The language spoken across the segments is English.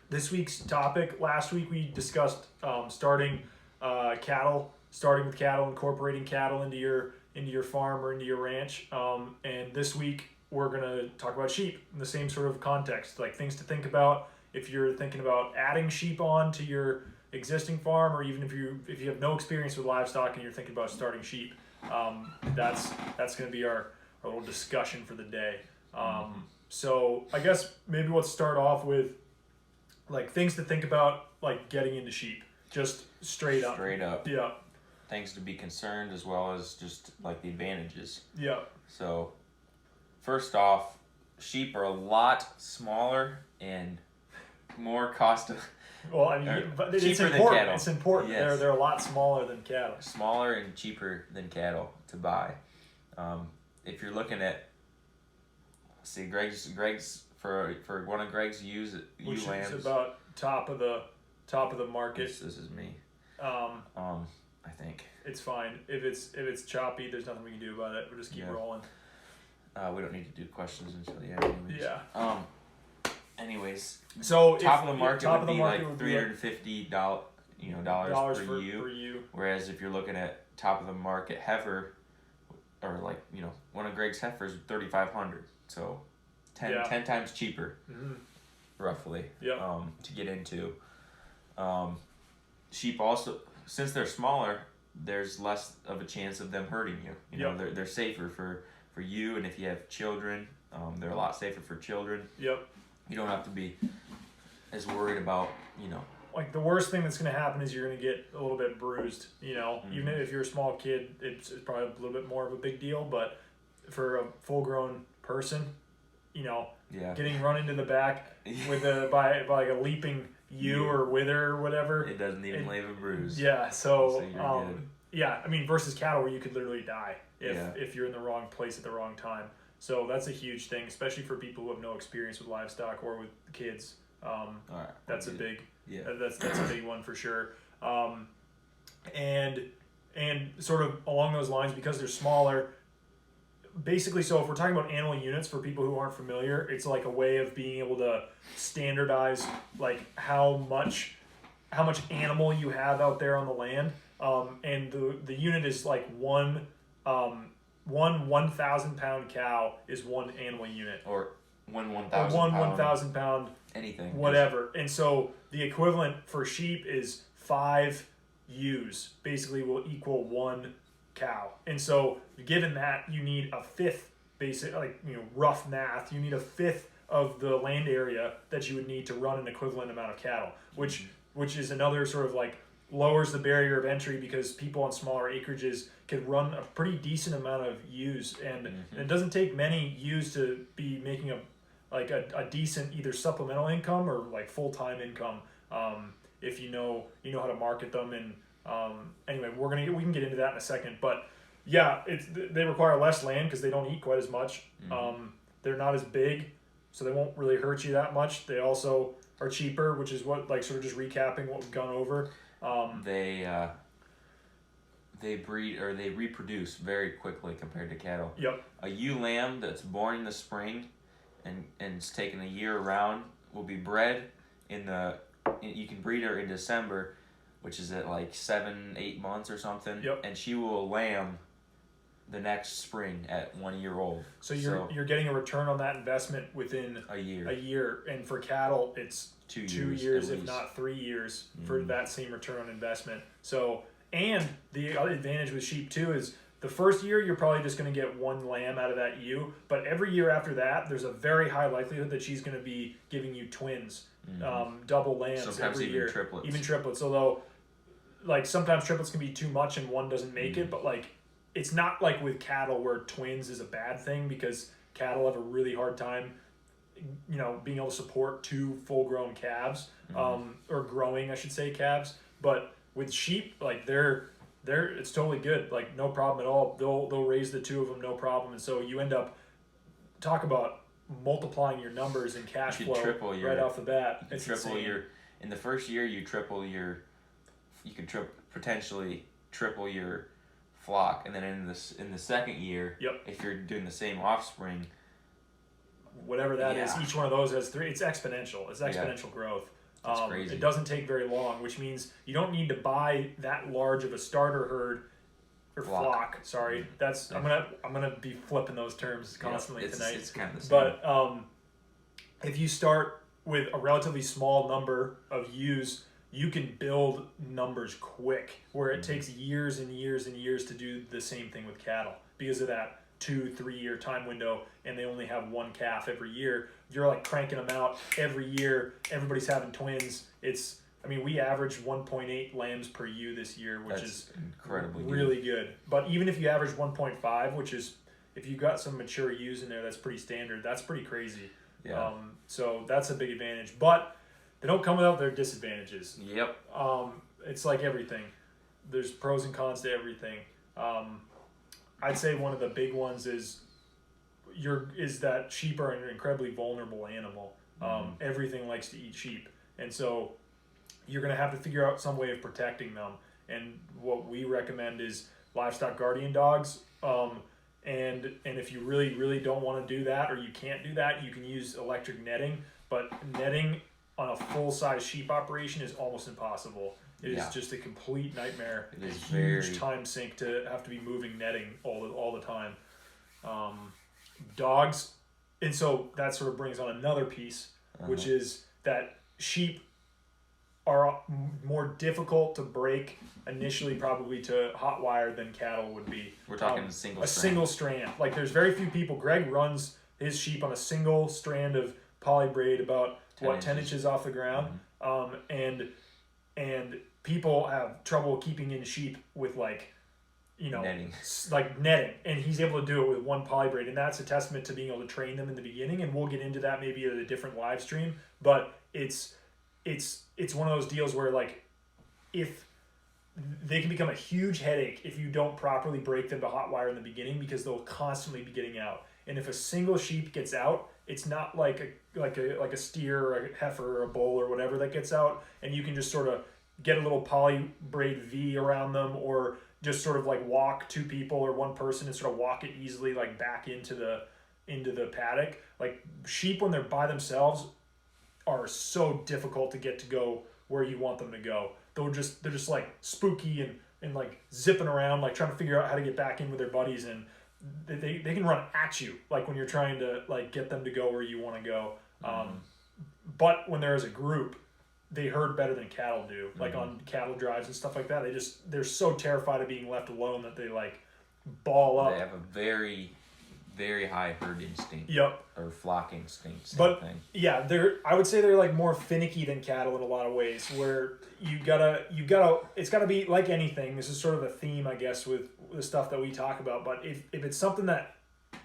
this week's topic. Last week we discussed starting with cattle, incorporating cattle into your farm or into your ranch. And this week we're gonna talk about sheep in the same sort of context, like things to think about if you're thinking about adding sheep on to your existing farm, or even if you have no experience with livestock and you're thinking about starting sheep. That's gonna be our little discussion for the day. So I guess maybe let's start off with like things to think about, like getting into sheep, just straight up. Yeah. Things to be concerned, as well as just like the advantages. Yeah. So first off, sheep are a lot smaller and more cost. Well, I mean, but it's cheaper important. than cattle. It's important. Yes. They're a lot smaller than cattle. Smaller and cheaper than cattle to buy. If you're looking at, Greg's for one of Greg's ewe Which lambs. is about top of the market. This is me. I think it's fine. If it's choppy, there's nothing we can do about it. We'll just keep rolling. We don't need to do questions until the end. Anyways. Yeah. Anyways, so top of the market would be like $350 dollars per per ewe. ewe. Whereas if you're looking at top of the market heifer, or like one of Greg's heifers, $3,500. So 10 times cheaper, roughly. Yeah. To get into. Sheep also, since they're smaller, there's less of a chance of them hurting you. They're safer for you, and if you have children, they're a lot safer for children. Yep. You don't have to be as worried about, Like the worst thing that's going to happen is you're going to get a little bit bruised. Even if you're a small kid, it's probably a little bit more of a big deal. But for a full-grown person, getting run into the back with by like a leaping ewe or wither or whatever, it doesn't even leave a bruise. Yeah. So good. I mean, versus cattle where you could literally die if you're in the wrong place at the wrong time. So that's a huge thing, especially for people who have no experience with livestock or with kids. That's a big that's a big one for sure. And sort of along those lines, because they're smaller, basically, so if we're talking about animal units, for people who aren't familiar, it's like a way of being able to standardize like how much animal you have out there on the land. And the unit is like one 1,000-pound cow is one animal unit. Or one 1,000 pound anything. Whatever. And so the equivalent for sheep is 5 ewes basically will equal 1 cow. And so given that, you need a fifth, rough math, you need a fifth of the land area that you would need to run an equivalent amount of cattle, which is another sort of like lowers the barrier of entry, because people on smaller acreages can run a pretty decent amount of ewes, and it doesn't take many ewes to be making a decent either supplemental income or like full-time income, if you know how to market them. And anyway, we can get into that in a second, but yeah, they require less land because they don't eat quite as much. They're not as big, so they won't really hurt you that much. They also are cheaper, which is what, like, sort of just recapping what we've gone over. They breed, or they reproduce very quickly compared to cattle. Yep. A ewe lamb that's born in the spring and it's taken a year around will be bred you can breed her in December, which is at like 7-8 months or something. Yep. And she will lamb the next spring at 1 year old. So you're getting a return on that investment within a year. And for cattle, it's 2 years, if least. not 3 years, for that same return on investment. So, and the other advantage with sheep too is the first year you're probably just going to get 1 lamb out of that ewe, but every year after that, there's a very high likelihood that she's going to be giving you twins, double lambs. Sometimes every year. Triplets. Even triplets, although like sometimes triplets can be too much and one doesn't make it, but like it's not like with cattle where twins is a bad thing, because cattle have a really hard time being able to support 2 full-grown calves, or growing, I should say, calves. But with sheep, like they're it's totally good, like no problem at all. They'll raise the 2 of them, no problem. And so you end up, talk about multiplying your numbers and cash flow right off the bat. It's triple in the first year you could potentially triple your flock, and then in the second year, if you're doing the same offspring, whatever that is, each one of those has 3. It's exponential. It's exponential growth. That's crazy. It doesn't take very long, which means you don't need to buy that large of a starter herd or flock. Sorry, that's I'm gonna be flipping those terms constantly tonight. It's kind of the same. But if you start with a relatively small number of ewes, you can build numbers quick, where it takes years and years and years to do the same thing with cattle because of that 2-3 year time window, and they only have one calf every year. You're like cranking them out every year. Everybody's having twins. We averaged 1.8 lambs per ewe this year, which is incredibly really good. But even if you average 1.5, which is, if you got some mature ewes in there, that's pretty standard. That's pretty crazy. Yeah. So that's a big advantage. But they don't come without their disadvantages. Yep. It's like everything. There's pros and cons to everything. I'd say one of the big ones is that sheep are an incredibly vulnerable animal. Everything likes to eat sheep, and so you're going to have to figure out some way of protecting them. And what we recommend is livestock guardian dogs. And if you really, really don't want to do that, or you can't do that, you can use electric netting. But netting on a full-size sheep operation is almost impossible. It is just a complete nightmare. It is huge time sink to have to be moving netting all the time. Dogs, and so that sort of brings on another piece, which is that sheep are more difficult to break initially, probably to hot wire, than cattle would be. We're talking single strand. Like, there's very few people. Greg runs his sheep on a single strand of poly braid, about 10 inches off the ground. And people have trouble keeping in sheep with netting. Like netting, and he's able to do it with one poly braid, and that's a testament to being able to train them in the beginning. And we'll get into that maybe at a different live stream, but it's one of those deals where, like, if they can become a huge headache if you don't properly break them to hot wire in the beginning, because they'll constantly be getting out. And if a single sheep gets out, it's not like a steer or a heifer or a bull or whatever that gets out, and you can just sort of get a little poly braid V around them, or just sort of like walk two people or one person and sort of walk it easily like back into the paddock. Like, sheep, when they're by themselves, are so difficult to get to go where you want them to go. They're just like spooky and like zipping around, like trying to figure out how to get back in with their buddies, and they can run at you, like when you're trying to like get them to go where you want to go. But when they're as a group, they herd better than cattle do. Like on cattle drives and stuff like that, they're so terrified of being left alone that they like ball up. They have a very, very high herd instinct. Yep. Or flock instinct. Thing. Yeah, I would say they're like more finicky than cattle in a lot of ways, where you gotta it's gotta be like anything. This is sort of a theme, I guess, with the stuff that we talk about. But if it's something that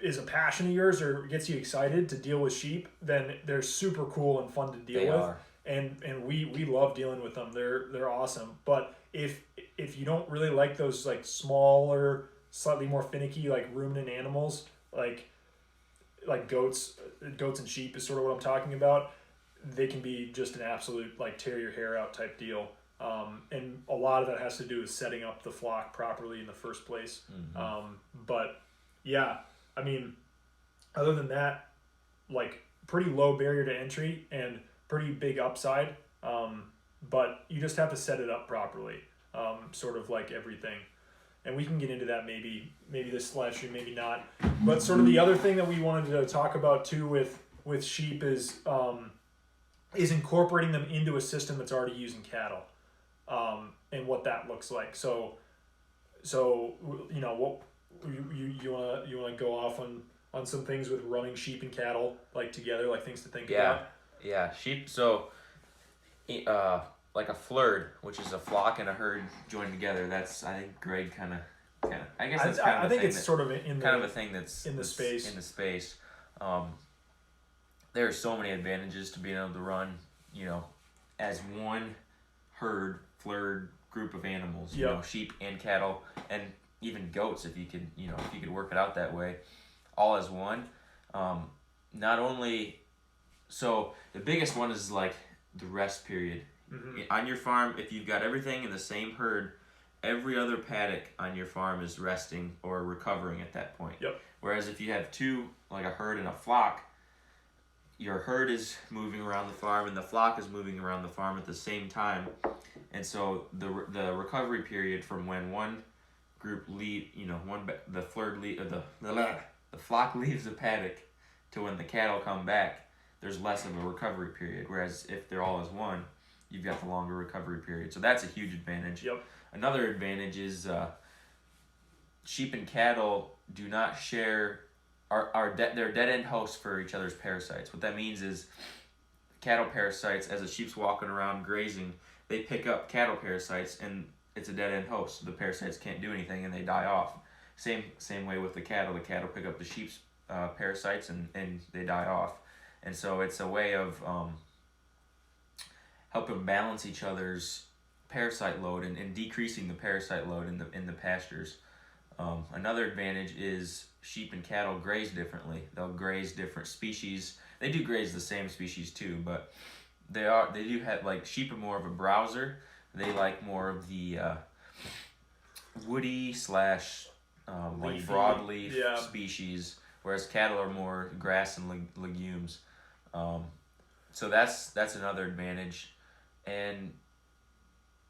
is a passion of yours or gets you excited to deal with sheep, then they're super cool and fun to deal with. Are. And we love dealing with them. They're awesome. But if you don't really like those like smaller, slightly more finicky, like ruminant animals, like goats and sheep is sort of what I'm talking about, they can be just an absolute like tear your hair out type deal. And a lot of that has to do with setting up the flock properly in the first place. But yeah, I mean, other than that, like, pretty low barrier to entry and pretty big upside. But you just have to set it up properly, sort of like everything. And we can get into that maybe this live stream, maybe not. But sort of the other thing that we wanted to talk about too with sheep is incorporating them into a system that's already using cattle, and what that looks like. So you know, what you wanna go off on some things with running sheep and cattle like together, like things to think about. Yeah, sheep. So, like a flurd, which is a flock and a herd joined together. That's, I think, Greg kind of. I guess that's kind of. I think it's sort of in kind of a thing that's in the space. In the space, there are so many advantages to being able to run, you know, as one herd, flurd group of animals. You know, sheep and cattle, and even goats, if you could work it out that way, all as one. Not only. So the biggest one is like the rest period. On your farm, if you've got everything in the same herd, every other paddock on your farm is resting or recovering at that point. Yep. Whereas if you have two, like a herd and a flock, your herd is moving around the farm and the flock is moving around the farm at the same time, and so the recovery period from when one group the flock leaves the paddock to when the cattle come back, there's less of a recovery period. Whereas if they're all as one, you've got the longer recovery period. So that's a huge advantage. Yep. Another advantage is sheep and cattle do not share they're dead end hosts for each other's parasites. What that means is cattle parasites, as a sheep's walking around grazing, they pick up cattle parasites and it's a dead end host. So the parasites can't do anything and they die off. Same way with the cattle. The cattle pick up the sheep's parasites and they die off. And so it's a way of helping balance each other's parasite load and decreasing the parasite load in the pastures. Another advantage is sheep and cattle graze differently. They'll graze different species. They do graze the same species too, but they do have, like, sheep are more of a browser. They like more of the woody / like broadleaf species, whereas cattle are more grass and legumes. So that's another advantage. And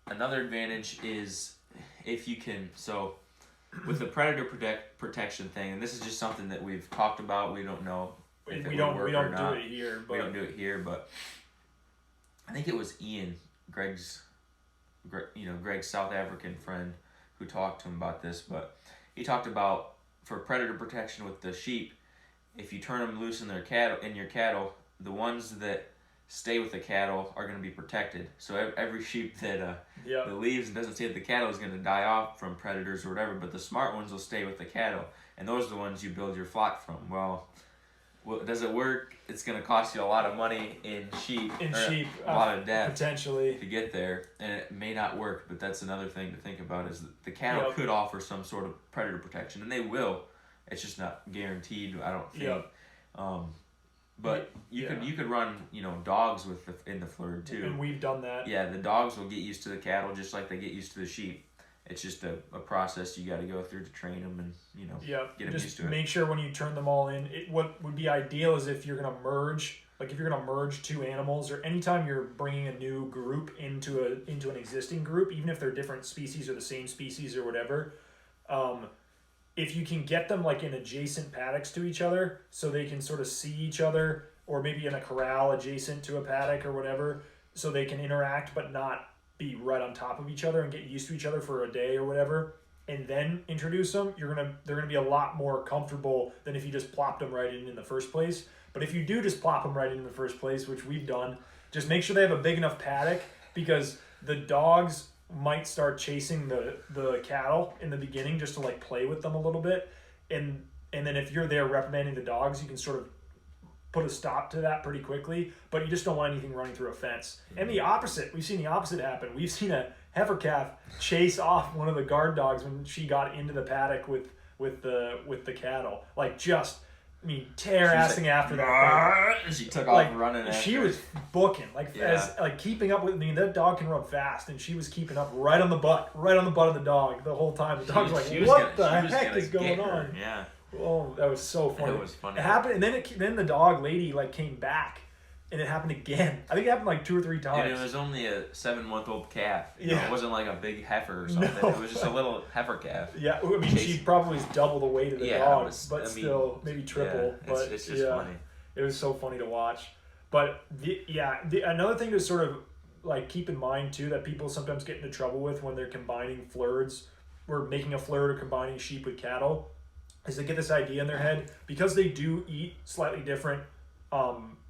another advantage is if you can, so with the predator protection thing, and this is just something that we've talked about, we don't know if we don't do it here, but we don't do it here, but I think it was Ian, Greg's South African friend, who talked to him about this, but he talked about for predator protection with the sheep, if you turn them loose in your cattle, the ones that stay with the cattle are going to be protected. So every sheep that leaves and doesn't stay with the cattle is going to die off from predators or whatever, but the smart ones will stay with the cattle, and those are the ones you build your flock from. Well, does it work? It's going to cost you a lot of money in sheep, a lot of death potentially to get there, and it may not work. But that's another thing to think about, is that the cattle could offer some sort of predator protection, and they will. It's just not guaranteed, I don't think. But you could run dogs in the flurd too, and we've done that. Yeah, the dogs will get used to the cattle just like they get used to the sheep. It's just a process you got to go through to train them and get them used to it. Make sure when you turn them all in, what would be ideal is if you're gonna merge, like if you're gonna merge two animals, or anytime you're bringing a new group into an existing group, even if they're different species or the same species or whatever, if you can get them like in adjacent paddocks to each other, so they can sort of see each other, or maybe in a corral adjacent to a paddock or whatever, so they can interact but not be right on top of each other and get used to each other for a day or whatever, and then introduce them, they're gonna be a lot more comfortable than if you just plopped them right in the first place. But if you do just plop them right in the first place, which we've done, just make sure they have a big enough paddock, because the dogs might start chasing the cattle in the beginning just to like play with them a little bit, and then if you're there reprimanding the dogs, you can sort of put a stop to that pretty quickly, but you just don't want anything running through a fence. And the opposite, we've seen the opposite happen. We've seen a heifer calf chase off one of the guard dogs when she got into the paddock with the cattle, like just tear-assing after that. She took off running after. She was booking, as keeping up with me. That dog can run fast, and she was keeping up right on the butt of the dog the whole time. The dog's like, what the heck is going on? Yeah. Oh, that was so funny. It was funny. It happened, and then the dog lady came back, and it happened again. I think it happened 2 or 3 times. And it was only a 7-month-old calf. It wasn't like a big heifer or something. No. It was just a little heifer calf. Yeah, she probably was double the weight of the dog, but still maybe triple. Yeah, but it's just funny. It was so funny to watch. But another thing to sort of keep in mind too, that people sometimes get into trouble with when they're combining flirds, or making a flird or combining sheep with cattle, is they get this idea in their head, because they do eat slightly different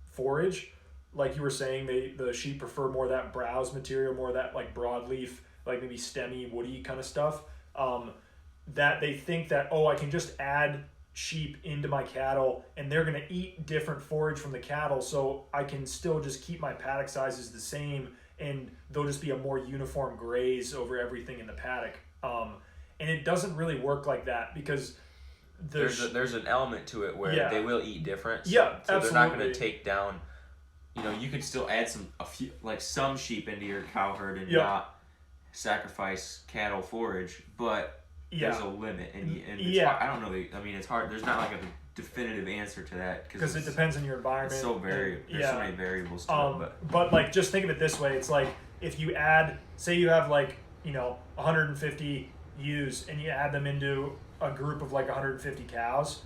forage. Like you were saying, the sheep prefer more of that browse material, more of that broadleaf, maybe stemmy, woody kind of stuff. That they think that, I can just add sheep into my cattle and they're going to eat different forage from the cattle, so I can still just keep my paddock sizes the same, and they'll just be a more uniform graze over everything in the paddock. And it doesn't really work like that, because there's an element to it where they will eat different. So Absolutely. They're not going to take down. You could still add some sheep into your cow herd and not sacrifice cattle forage, but there's a limit, and it's hard. I don't know. It's hard. There's not a definitive answer to that because it depends on your environment. It's so there's so many variables to it. But like, just think of it this way: it's like if you add, say, you have like 150 ewes, and you add them into a group of like 150 cows.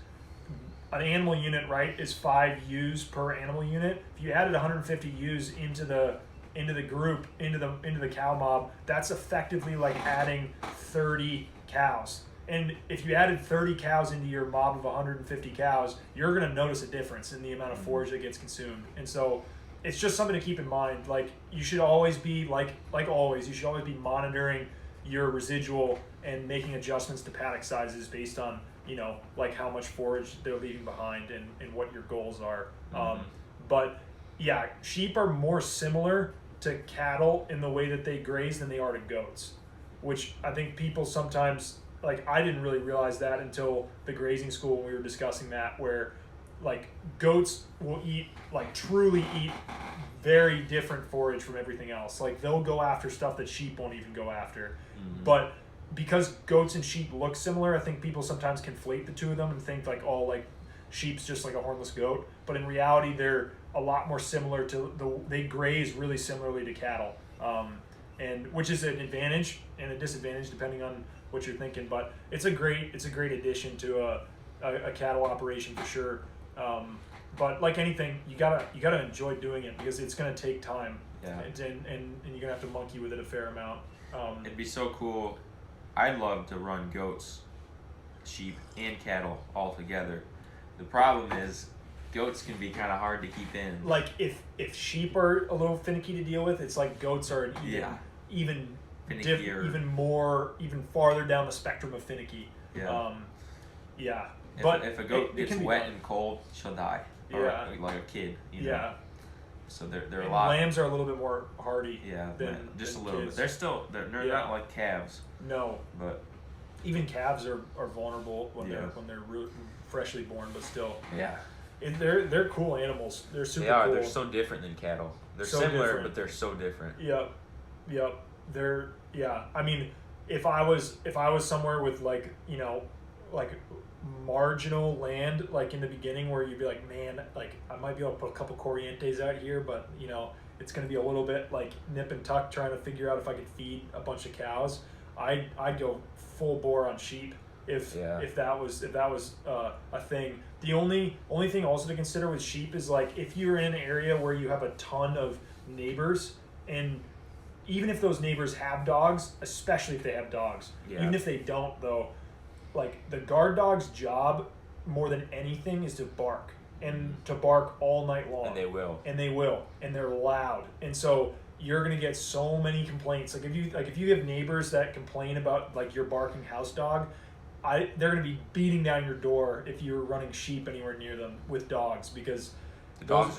An animal unit, right, is 5 ewes per animal unit. If you added 150 ewes into the group, into the cow mob, that's effectively like adding 30 cows. And if you added 30 cows into your mob of 150 cows, you're going to notice a difference in the amount of forage that gets consumed. And so it's just something to keep in mind. Like, you should always be like always, you should always be monitoring your residual and making adjustments to paddock sizes based on like how much forage they're leaving behind and what your goals are. But yeah, sheep are more similar to cattle in the way that they graze than they are to goats, which I think people sometimes, like, I didn't really realize that until the grazing school when we were discussing that, where like goats will truly eat very different forage from everything else. Like, they'll go after stuff that sheep won't even go after. But because goats and sheep look similar, I think people sometimes conflate the two of them and think like, oh, like sheep's just like a hornless goat. But in reality, they're a lot more similar they graze really similarly to cattle, and which is an advantage and a disadvantage depending on what you're thinking. But it's a great addition to a cattle operation for sure. But like anything, you gotta enjoy doing it because it's gonna take time. Yeah. And you're gonna have to monkey with it a fair amount. It'd be so cool. I'd love to run goats, sheep, and cattle all together. The problem is goats can be kind of hard to keep in. Like, if sheep are a little finicky to deal with, it's like goats are even farther down the spectrum of finicky. Yeah. But if a goat gets wet and cold, she'll die. Yeah. Or like a kid. Yeah. So they're and a lot. Lambs are a little bit more hardy. Yeah. Just a than little kids. bit. They're not like calves. No. But even calves are vulnerable when they're freshly born, but still. Yeah. And they're cool animals. They're super cool. cool. They're so different than cattle. They're so similar, different. but they're so different. Yep. I mean, if I was somewhere with like marginal land, like in the beginning, where you'd be like, man, like I might be able to put a couple Corrientes out here, but it's going to be a little bit like nip and tuck trying to figure out if I could feed a bunch of cows. I'd go full bore on sheep if that was a thing. The only thing also to consider with sheep is like if you're in an area where you have a ton of neighbors, and even if those neighbors have dogs, especially if they have dogs, even if they don't though, like the guard dog's job more than anything is to bark, and to bark all night long. And they will. And they're loud. And so you're gonna get so many complaints. Like if you have neighbors that complain about like your barking house dog, they're gonna be beating down your door if you're running sheep anywhere near them with dogs, because the dogs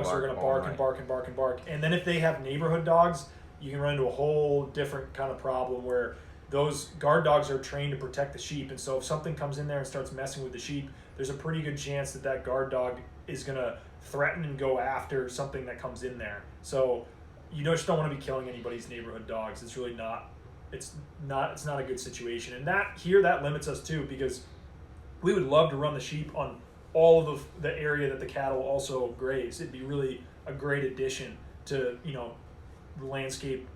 are gonna bark and bark and bark and bark. And then if they have neighborhood dogs, you can run into a whole different kind of problem where those guard dogs are trained to protect the sheep, and so if something comes in there and starts messing with the sheep, there's a pretty good chance that guard dog is gonna threaten and go after something that comes in there. So you just don't want to be killing anybody's neighborhood dogs. It's really not. It's not a good situation, and that limits us too, because we would love to run the sheep on all of the area that the cattle also graze. It'd be really a great addition to landscape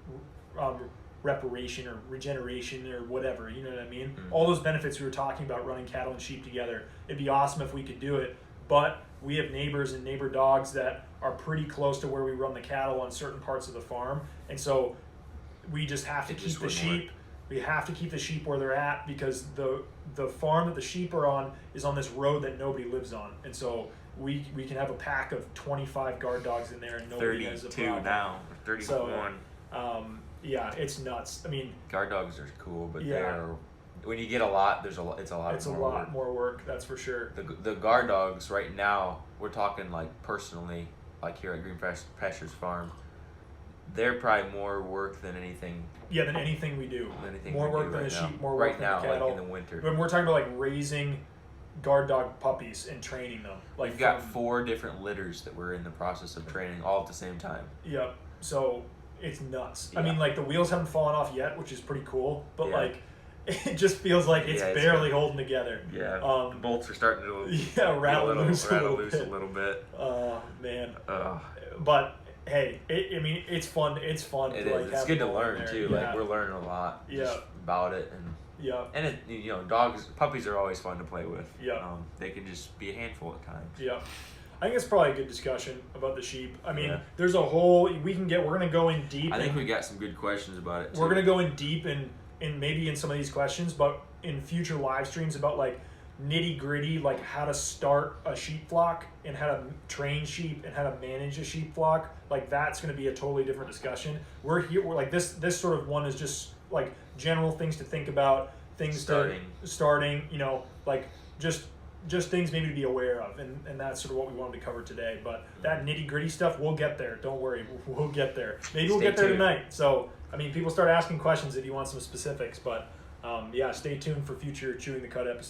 reparation or regeneration or whatever, you know what I mean? Mm-hmm. All those benefits we were talking about running cattle and sheep together. It'd be awesome if we could do it, but we have neighbors and neighbor dogs that are pretty close to where we run the cattle on certain parts of the farm, and so we just have to keep the sheep. We have to keep the sheep where they're at, because the farm that the sheep are on is on this road that nobody lives on, and so we can have a pack of 25 guard dogs in there and nobody has a problem. 32 now, 31. So, yeah, it's nuts. I mean, guard dogs are cool, but when you get a lot, it's a lot more work. That's for sure. The guard dogs right now, we're talking like personally, like here at Green Pastures Farm, they're probably more work than anything. Yeah, than anything we do. More work than the sheep, more work than the cattle. Like in the winter. When we're talking about like raising guard dog puppies and training them. Like we've got 4 different litters that we're in the process of training all at the same time. Yep. So it's nuts. Yeah. I mean, like the wheels haven't fallen off yet, which is pretty cool. But like, it just feels like it's Yeah, it's barely holding together. Yeah, the bolts are starting to rattle loose a little bit. Oh man. But hey, I mean, it's fun. It's fun. It to, is. like, It's good to learn too. Yeah. Like we're learning a lot just about it, and and puppies are always fun to play with. Yeah. They can just be a handful at times. Yeah. I think it's probably a good discussion about the sheep. I mean, there's a whole we're gonna go in deep. I think we got some good questions about it too. We're gonna go in deep in maybe in some of these questions, but in future live streams about like nitty gritty, like how to start a sheep flock and how to train sheep and how to manage a sheep flock. Like that's going to be a totally different discussion. We're like this sort of one is just like general things to think about, things starting, like just things maybe to be aware of, and that's sort of what we wanted to cover today. But that nitty gritty stuff, we'll get there. Don't worry, we'll get there. Maybe we'll get there tonight. So I mean, people start asking questions if you want some specifics, but stay tuned for future Chewing the Cud episodes.